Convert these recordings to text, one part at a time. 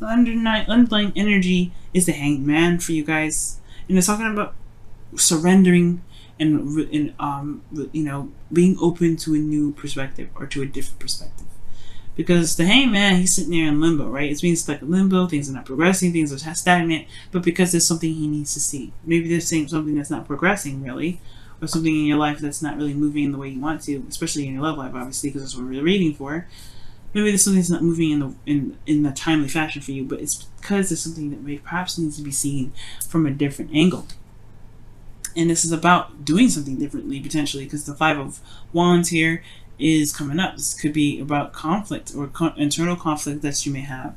The underlying energy is the Hanged Man for you guys, and it's talking about surrendering and being open to a new perspective or to a different perspective. Because the Hanged Man, he's sitting there in limbo, right? It's being stuck in limbo. Things are not progressing. Things are stagnant. But because there's something he needs to see. Maybe there's something that's not progressing really, or something in your life that's not really moving in the way you want to, especially in your love life, obviously, because that's what we're reading for. Maybe there's something that's not moving in a timely fashion for you, but it's because there's something that perhaps needs to be seen from a different angle. And this is about doing something differently, potentially, because the Five of Wands here is coming up. This could be about conflict or internal conflict that you may have.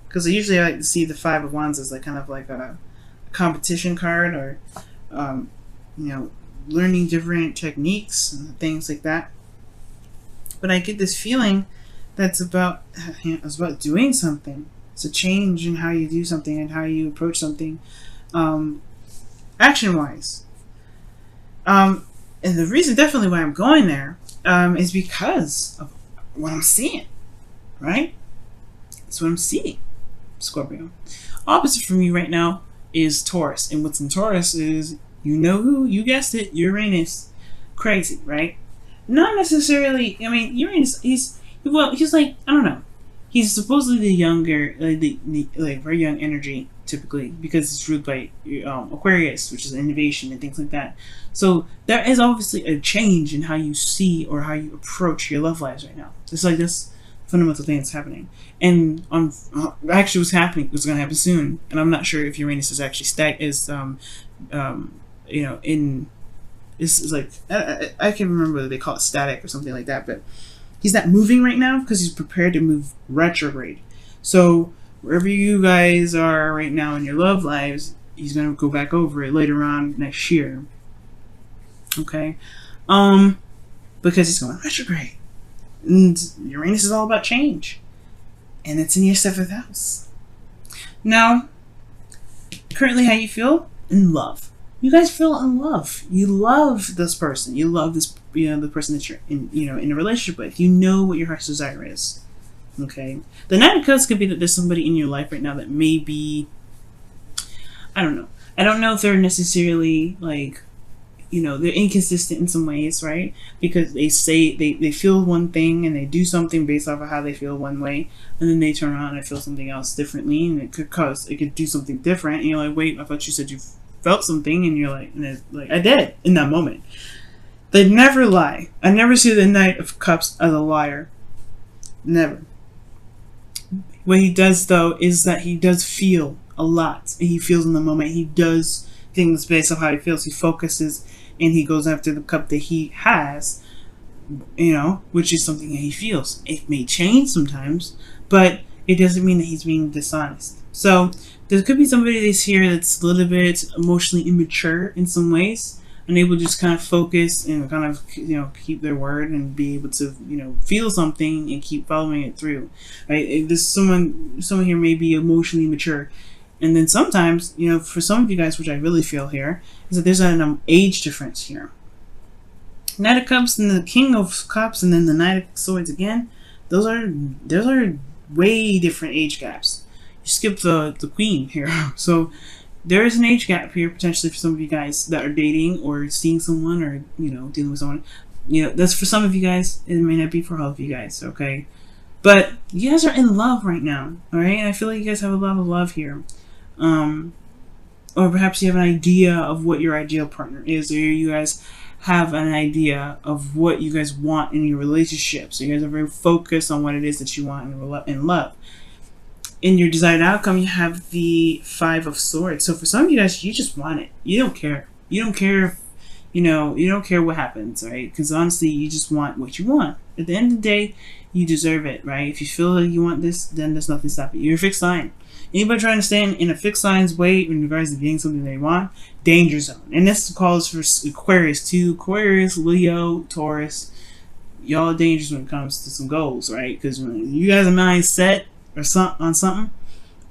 Because usually I like to see the Five of Wands as like kind of like a competition card, or learning different techniques and things like that. But I get this feeling that's about doing something. It's a change in how you do something and how you approach something, action-wise. And the reason definitely why I'm going there is because of what I'm seeing, right? That's what I'm seeing, Scorpio. Opposite from you right now is Taurus. And what's in Taurus is, you know who? You guessed it, Uranus. Crazy, right? Not necessarily, I mean, Uranus, he's like, I don't know. He's supposedly the younger, like very young energy, typically, because it's ruled by Aquarius, which is innovation and things like that. So there is obviously a change in how you see or how you approach your love lives right now. It's like this fundamental thing that's happening. And actually what's happening, what's going to happen soon, and I'm not sure if Uranus is actually this is like, I can't remember whether they call it static or something like that, but he's not moving right now because he's prepared to move retrograde. So wherever you guys are right now in your love lives, he's going to go back over it later on next year. Okay? Because he's going retrograde. And Uranus is all about change. And it's in your 7th house. Now, currently how you feel? In love. You guys feel in love. You love this person. You love this, the person that you're in a relationship with. You know what your heart's desire is. Okay. The Knight of Cups could be that there's somebody in your life right now that may be, I don't know. I don't know if they're necessarily like, they're inconsistent in some ways, right? Because they say they feel one thing and they do something based off of how they feel one way, and then they turn around and feel something else differently, and it could do something different. And you're like, wait, I thought you said you felt something, and you're like, I did in that moment. They never lie. I never see the Knight of Cups as a liar. Never. What he does though is that he does feel a lot, and he feels in the moment. He does things based on how he feels. He focuses and he goes after the cup that he has, which is something that he feels. It may change sometimes, but it doesn't mean that he's being dishonest. So there could be somebody that's here that's a little bit emotionally immature in some ways, unable to just kind of focus and kind of keep their word and be able to feel something and keep following it through. Right? There's someone here may be emotionally mature, and then sometimes for some of you guys, which I really feel here, is that there's an age difference here. Knight of Cups and the King of Cups, and then the Knight of Swords again. Those are way different age gaps. You skip the Queen here, so there is an age gap here potentially for some of you guys that are dating or seeing someone or dealing with someone. That's for some of you guys. It may not be for all of you guys. Okay, but you guys are in love right now. All right, and I feel like you guys have a lot of love here. Or perhaps you have an idea of what your ideal partner is, or you guys have an idea of what you guys want in your relationship. So you guys are very focused on what it is that you want in love. In your desired outcome, you have the Five of Swords. So for some of you guys, you just want it. You don't care. You don't care, you don't care what happens, right? Because honestly, you just want what you want. At the end of the day, you deserve it, right? If you feel like you want this, then there's nothing stopping you. You're a fixed sign. Anybody trying to stand in a fixed sign's way in regards to getting something they want, danger zone. And this calls for Aquarius too. Aquarius, Leo, Taurus. Y'all are dangerous when it comes to some goals, right? Because when you guys are mind set or on something,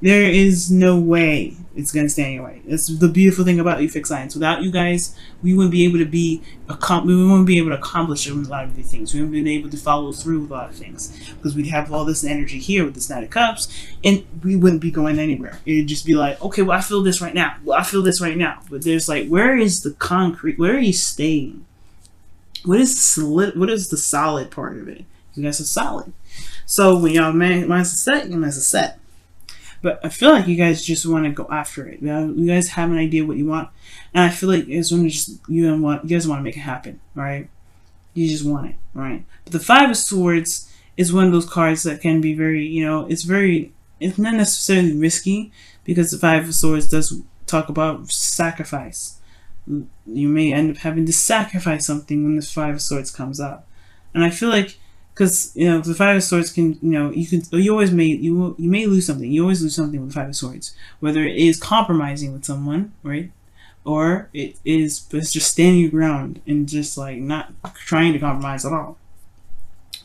There is no way it's gonna stand your way. That's the beautiful thing about you fixed signs. Without you guys, we wouldn't be able to we wouldn't be able to accomplish a lot of these things. We wouldn't be able to follow through with a lot of things because we'd have all this energy here with this Knight of Cups, and we wouldn't be going anywhere. It'd just be like, okay, well, I feel this right now. Well, I feel this right now. But there's like, where is the concrete? Where are you staying? What is the solid part of it? You guys are solid. So when y'all minds are set, your minds are set. But I feel like you guys just want to go after it. You guys have an idea what you want, and I feel like you guys want to make it happen, right? You just want it, right? But the Five of Swords is one of those cards that can be very, it's not necessarily risky because the Five of Swords does talk about sacrifice. You may end up having to sacrifice something when the Five of Swords comes up, and I feel like. Because the Five of Swords can you may lose something. You always lose something with the Five of Swords, whether it is compromising with someone, right, or it's just standing your ground and just like not trying to compromise at all.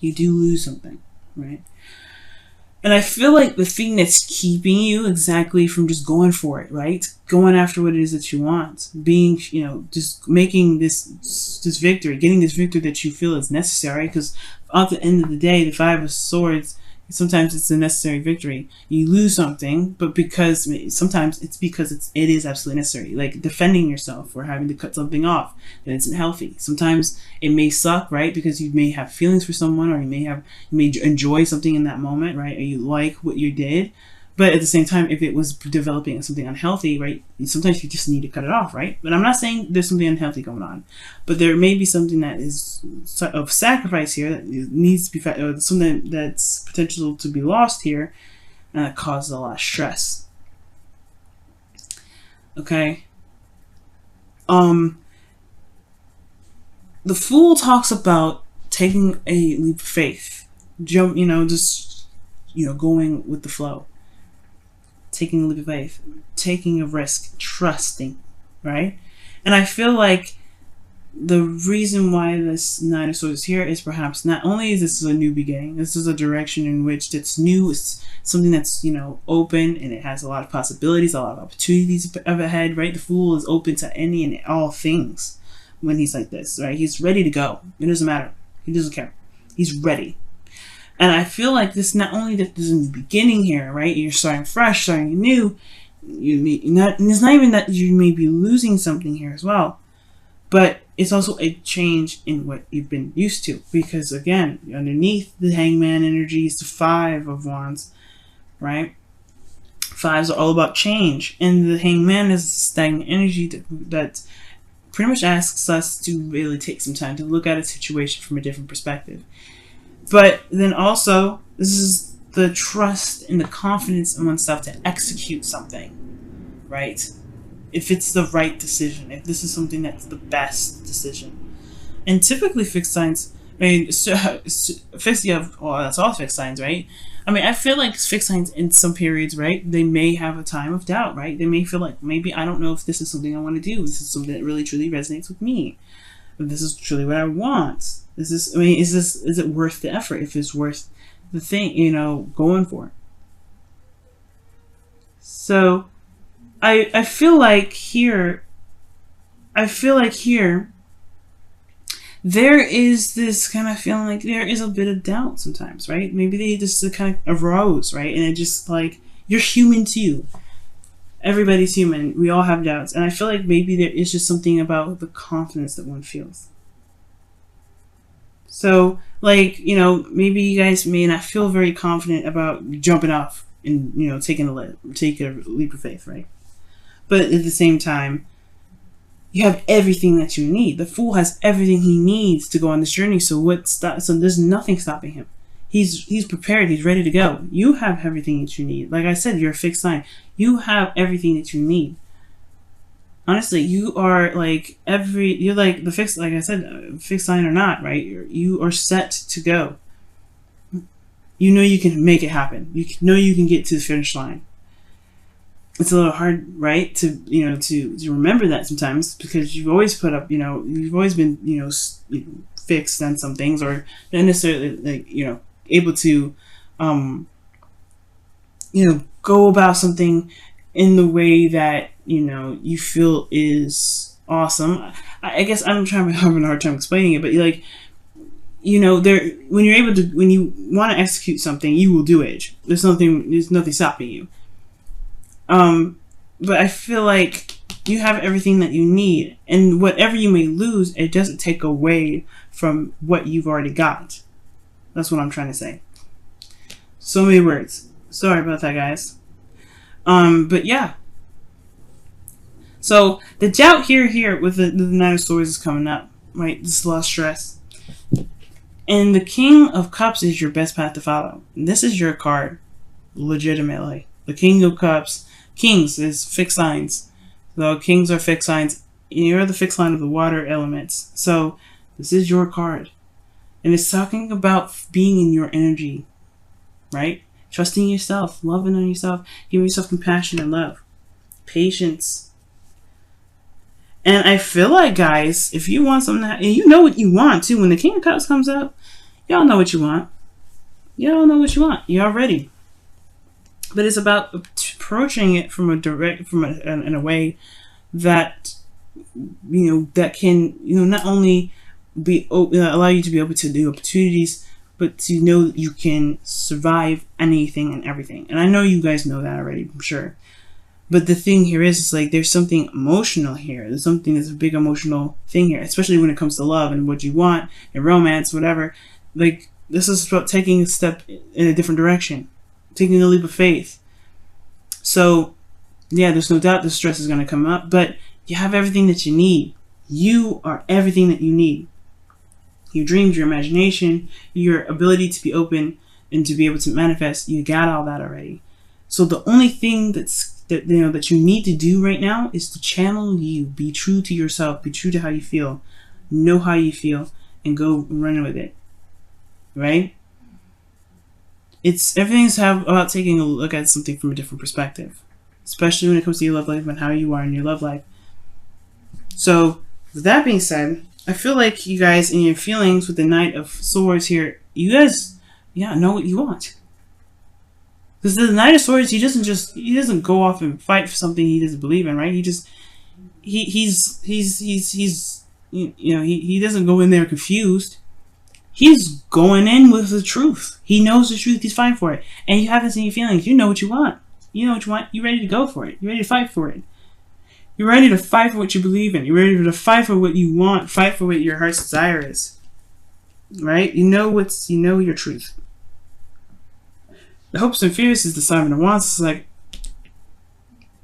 You do lose something, right? And I feel like the thing that's keeping you exactly from just going for it, right? Going after what it is that you want, being, just making this victory, getting this victory that you feel is necessary. Because at the end of the day, the Five of Swords, sometimes it's a necessary victory. You lose something, but sometimes it's because it is absolutely necessary. Like defending yourself or having to cut something off that isn't healthy. Sometimes it may suck, right? Because you may have feelings for someone, or you may enjoy something in that moment, right? Or you like what you did. But at the same time, if it was developing something unhealthy, right, sometimes you just need to cut it off, right? But I'm not saying there's something unhealthy going on. But there may be something that is of sacrifice here that needs to be, or something that's potential to be lost here, and that causes a lot of stress. Okay? The Fool talks about taking a leap of faith. Going with the flow. Taking a leap of faith, taking a risk, trusting, right? And I feel like the reason why this Nine of Swords is here is perhaps not only is this a new beginning, this is a direction in which it's new, it's something that's, open, and it has a lot of possibilities, a lot of opportunities up ahead, right? The Fool is open to any and all things when he's like this, right? He's ready to go. It doesn't matter. He doesn't care. He's ready. And I feel like this, not only that there's a new beginning here, right? You're starting fresh, starting new. It's not even that you may be losing something here as well, but it's also a change in what you've been used to. Because again, underneath the Hangman energy is the Five of Wands, right? Fives are all about change, and the Hangman is a stagnant energy that pretty much asks us to really take some time to look at a situation from a different perspective. But then also, this is the trust and the confidence in oneself to execute something, right? If it's the right decision, if this is something that's the best decision. And typically fixed signs, that's all fixed signs, right? I feel like fixed signs in some periods, right? They may have a time of doubt, right? They may feel like, maybe I don't know if this is something I want to do. This is something that really truly resonates with me. If this is truly what I want. Is it worth the effort? If it's worth the thing, going for it. So I feel like here there is this kind of feeling like there is a bit of doubt sometimes, right? Maybe they just kind of arose, right? And it just like, you're human too. Everybody's human. We all have doubts. And I feel like maybe there is just something about the confidence that one feels. So, like, maybe you guys may not feel very confident about jumping off and, taking a leap of faith, right? But at the same time, you have everything that you need. The Fool has everything he needs to go on this journey. So there's nothing stopping him. He's prepared. He's ready to go. You have everything that you need. Like I said, you're a fixed sign. You have everything that you need. Honestly, you are like you're like the fixed, like I said, fixed sign or not, right? You are set to go. You can make it happen. You can get to the finish line. It's a little hard, right? To remember that sometimes, because you've always put up, you've always been, fixed on some things, or not necessarily like, able to, go about something in the way that, you know, you feel is awesome. I guess I'm having a hard time explaining it, but like, you know, when you want to execute something, you will do it. There's nothing stopping you. But I feel like you have everything that you need, and whatever you may lose, it doesn't take away from what you've already got. That's what I'm trying to say. So many words. Sorry about that, guys. But yeah. So the doubt here with the Nine of Swords is coming up, right? This is a lot of stress. And the King of Cups is your best path to follow. This is your card, legitimately. The King of Cups. Kings is fixed signs. So kings are fixed signs. You're the fixed line of the water elements. So this is your card. And it's talking about being in your energy, right? Trusting yourself, loving on yourself, giving yourself compassion and love. Patience. And I feel like, guys, if you want something, and you know what you want too, when the King of Cups comes up, y'all know what you want. Y'all know what you want. Y'all ready. But it's about approaching it in a way that, you know, that can, you know, not only allow you to be able to do opportunities, but to know that you can survive anything and everything. And I know you guys know that already, I'm sure. But the thing here is like there's something emotional here. There's a big emotional thing here, especially when it comes to love and what you want and romance, whatever. Like, this is about taking a step in a different direction, taking a leap of faith. So, yeah, there's no doubt the stress is going to come up, but you have everything that you need. You are everything that you need. Your dreams, your imagination, your ability to be open and to be able to manifest, you got all that already. So the only thing that you need to do right now is to channel you. Be true to yourself. Be true to how you feel. Know how you feel and go run with it. Right? Everything's about taking a look at something from a different perspective, especially when it comes to your love life and how you are in your love life. So, with that being said, I feel like you guys in your feelings with the Knight of Swords here, you guys, know what you want. Because the Knight of Swords, he doesn't go off and fight for something he doesn't believe in, right? He doesn't go in there confused. He's going in with the truth. He knows the truth. He's fighting for it. And you haven't seen your feelings. You know what you want. You know what you want. You're ready to go for it. You're ready to fight for it. You're ready to fight for what you believe in. You're ready to fight for what you want. Fight for what your heart's desire is. Right? You know your truth. The hopes and fears is the Seven of Wands. It's like,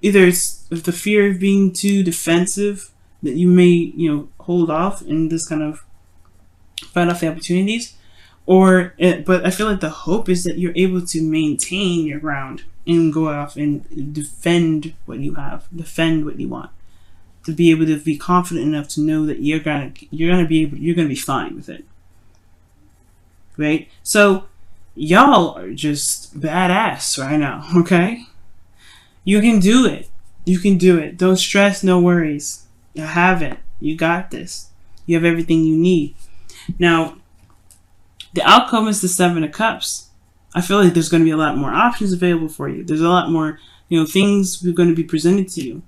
either it's the fear of being too defensive that you may, hold off and just kind of fight off the opportunities, but I feel like the hope is that you're able to maintain your ground and go off and defend what you have, defend what you want, to be able to be confident enough to know that you're gonna be fine with it, right? So y'all are just badass right now, okay? You can do it. You can do it. Don't stress, no worries. You have it. You got this. You have everything you need. Now, the outcome is the Seven of Cups. I feel like there's going to be a lot more options available for you. There's a lot more, things are going to be presented to you.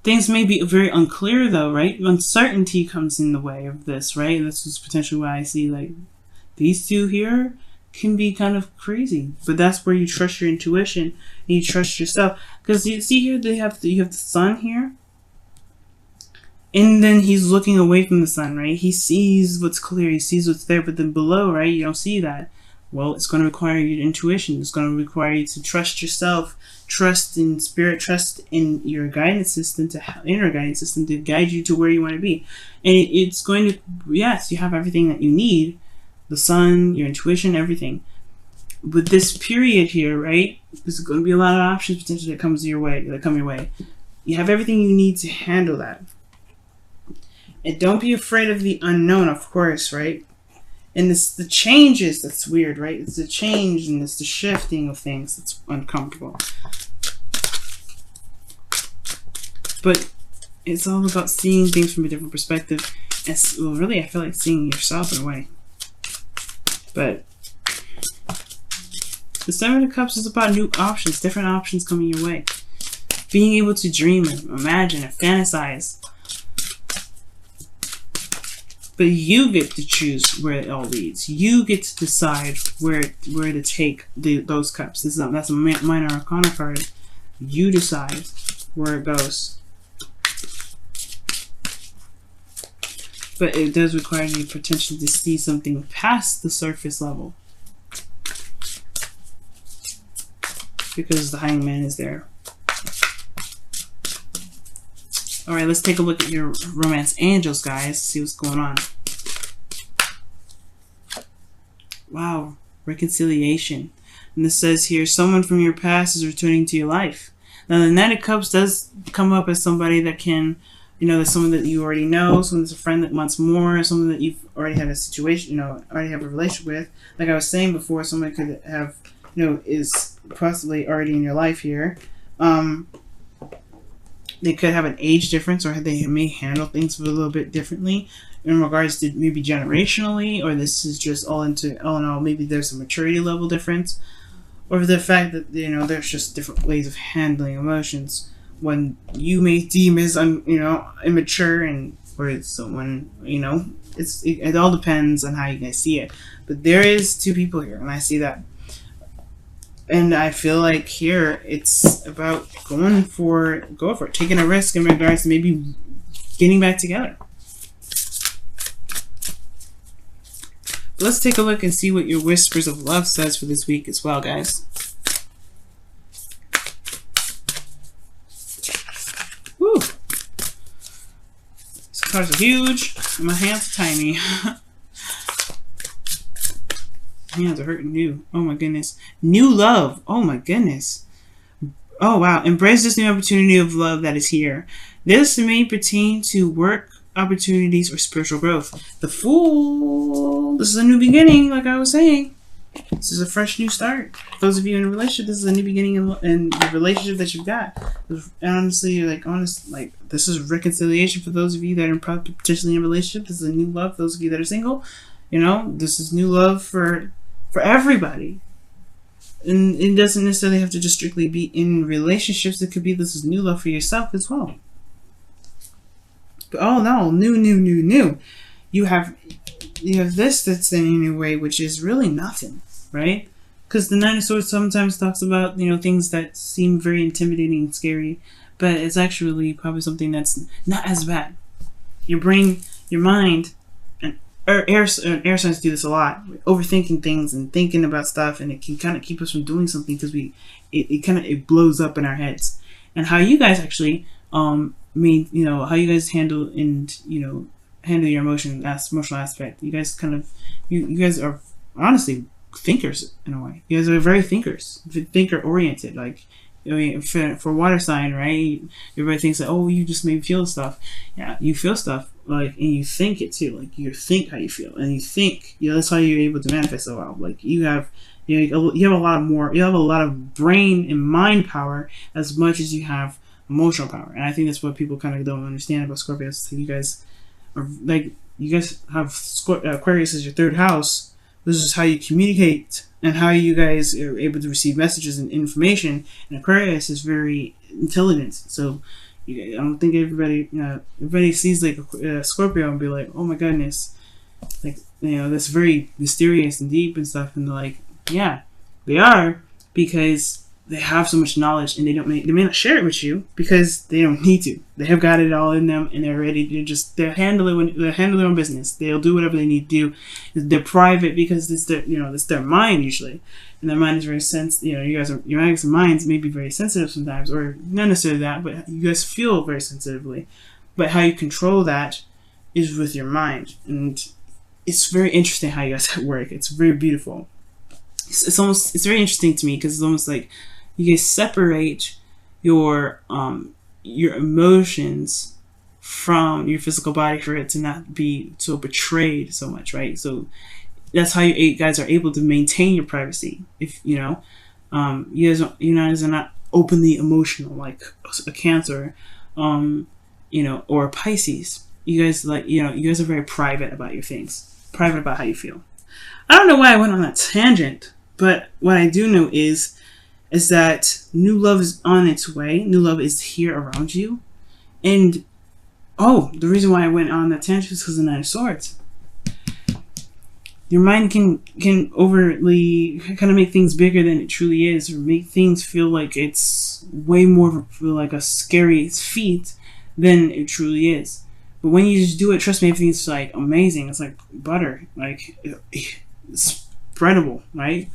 Things may be very unclear, though, right? Uncertainty comes in the way of this, right? And this is potentially why I see, like, these two here can be kind of crazy. But that's where you trust your intuition and you trust yourself. Because you see here, you have the sun here. And then he's looking away from the sun, right? He sees what's clear, he sees what's there, but then below, right, you don't see that. Well, it's going to require your intuition. It's going to require you to trust yourself, trust in spirit, trust in your guidance system, inner guidance system to guide you to where you want to be. And it's going to, yes, you have everything that you need, the sun, your intuition, everything. But this period here, right, there's going to be a lot of options potentially that come your way. You have everything you need to handle that. And don't be afraid of the unknown, of course, right? And it's the changes that's weird, right? It's the change and it's the shifting of things that's uncomfortable. But it's all about seeing things from a different perspective. And really, I feel like seeing yourself in a way. But The Seven of Cups is about new options, different options coming your way. Being able to dream and imagine and fantasize. But you get to choose where it all leads. You get to decide where to take those cups. That's a minor arcana card. You decide where it goes. But it does require you potentially to see something past the surface level. Because the Hangman is there. Alright, let's take a look at your romance angels, guys. See what's going on. Wow. Reconciliation. And this says here, someone from your past is returning to your life. Now, the Knight of Cups does come up as somebody that can, there's someone that you already know, someone that's a friend that wants more, someone that you've already had a situation, already have a relationship with. Like I was saying before, someone could have, is possibly already in your life here. They could have an age difference, or they may handle things a little bit differently in regards to maybe generationally, or this is just all in all, maybe there's a maturity level difference, or the fact that, there's just different ways of handling emotions when you may deem as, immature, and or it's someone, it all depends on how you guys see it. But there is two people here, and I see that. And I feel like here it's about go for it, taking a risk in regards to maybe getting back together. Let's take a look and see what your Whispers of Love says for this week as well, guys. Woo! These cards are huge, and my hands are tiny. Hands are hurting you. Oh my goodness. New love. Oh my goodness. Oh wow. Embrace this new opportunity of love that is here. This may pertain to work opportunities or spiritual growth. The Fool. This is a new beginning, like I was saying. This is a fresh new start. For those of you in a relationship, this is a new beginning in the relationship that you've got. Honestly, this is reconciliation for those of you that are potentially in a relationship. This is a new love for those of you that are single. This is new love for everybody. And it doesn't necessarily have to just strictly be in relationships. It could be this is new love for yourself as well. But oh no, new. You have this that's in your way, which is really nothing, right? Because the Nine of Swords sometimes talks about, things that seem very intimidating and scary, but it's actually probably something that's not as bad. Your brain, your mind, air signs do this a lot. We're overthinking things and thinking about stuff, and it can kind of keep us from doing something because it blows up in our heads. And how you guys actually how you guys handle your emotional aspect. You guys you guys are honestly thinkers in a way. You guys are very thinker oriented. Like, for water sign, right? Everybody thinks that, oh, you just maybe feel stuff. Yeah, you feel stuff, and you think it too. Like, you think how you feel, and you think, that's how you're able to manifest so well. Like, you have a lot of brain and mind power as much as you have emotional power. And I think that's what people kind of don't understand about Scorpios. So you guys have Aquarius as your third house. This is how you communicate and how you guys are able to receive messages and information. And Aquarius is very intelligent. So I don't think everybody sees like a Scorpio and be like, oh my goodness, that's very mysterious and deep and stuff. And they're like, yeah, they are, because they have so much knowledge, and they may not share it with you because they don't need to. They have got it all in them, and they're ready to they'll handle their own business. They'll do whatever they need to do. They're private because it's their mind usually, and their mind is very sensitive. Your minds may be very sensitive sometimes, or not necessarily that, but you guys feel very sensitively. But how you control that is with your mind, and it's very interesting how you guys work. It's very beautiful. It's very interesting to me because it's almost like you guys separate your emotions from your physical body for it to not be so betrayed so much, right? So that's how you guys are able to maintain your privacy. If you guys are not openly emotional like a Cancer, or a Pisces. You guys you guys are very private about your things, private about how you feel. I don't know why I went on that tangent But what I do know is that new love is on its way. New love is here around you. And, oh, the reason why I went on that tangent is because of the Nine of Swords. Your mind can overtly kind of make things bigger than it truly is, or make things feel like it's way more of like a scary feat than it truly is. But when you just do it, trust me, everything's like amazing. It's like butter, like it's spreadable, right?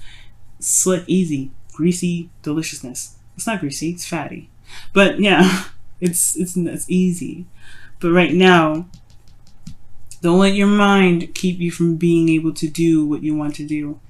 Slick, easy, greasy deliciousness. It's not greasy, it's fatty, but yeah, it's easy. But right now, don't let your mind keep you from being able to do what you want to do.